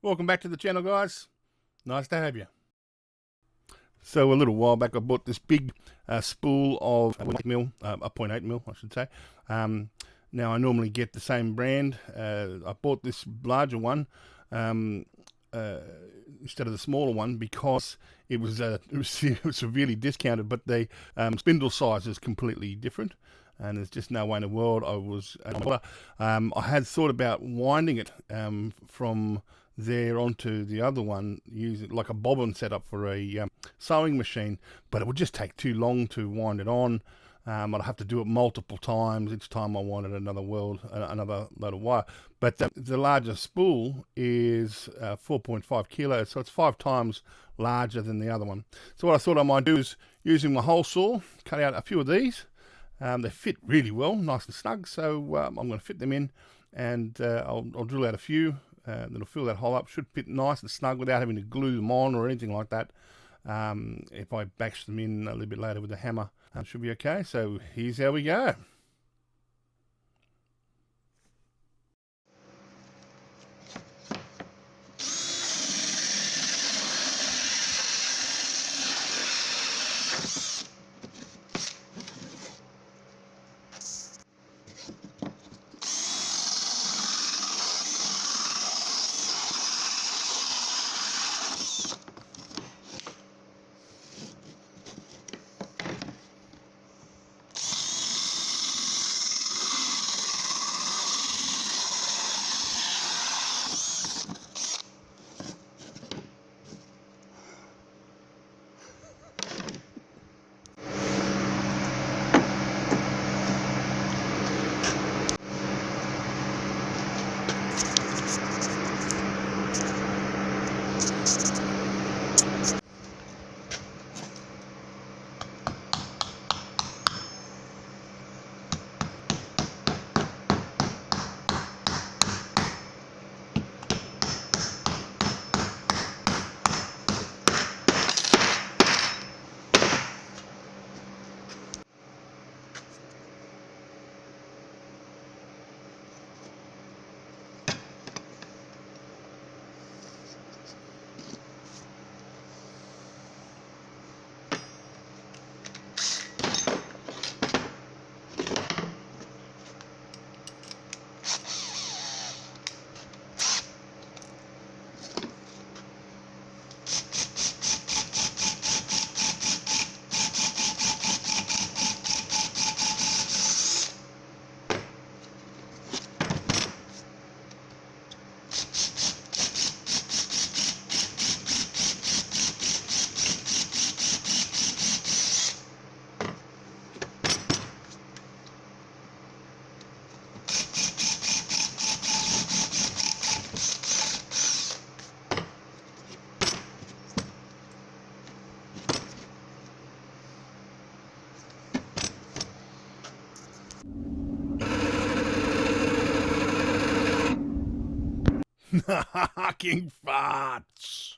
Welcome back to the channel, guys. Nice to have you. So a little while back I bought this big spool of 0.8 mil, a 0.8 mil I should say. Now I normally get the same brand. I bought this larger one instead of the smaller one because it was severely discounted, but the spindle size is completely different. And there's just no way in the world I had thought about winding it from there onto the other one, using like a bobbin setup for a sewing machine, but it would just take too long to wind it on. I'd have to do it multiple times each time I wanted another load of wire. But the larger spool is 4.5 kilos, so it's 5 times larger than the other one. So what I thought I might do is, using my hole saw, cut out a few of these. They fit really well, nice and snug, so I'm going to fit them in, and I'll drill out a few that'll fill that hole up. Should fit nice and snug without having to glue them on or anything like that. If I bash them in a little bit later with a hammer, should be okay. So here's how we go. Hacking farts.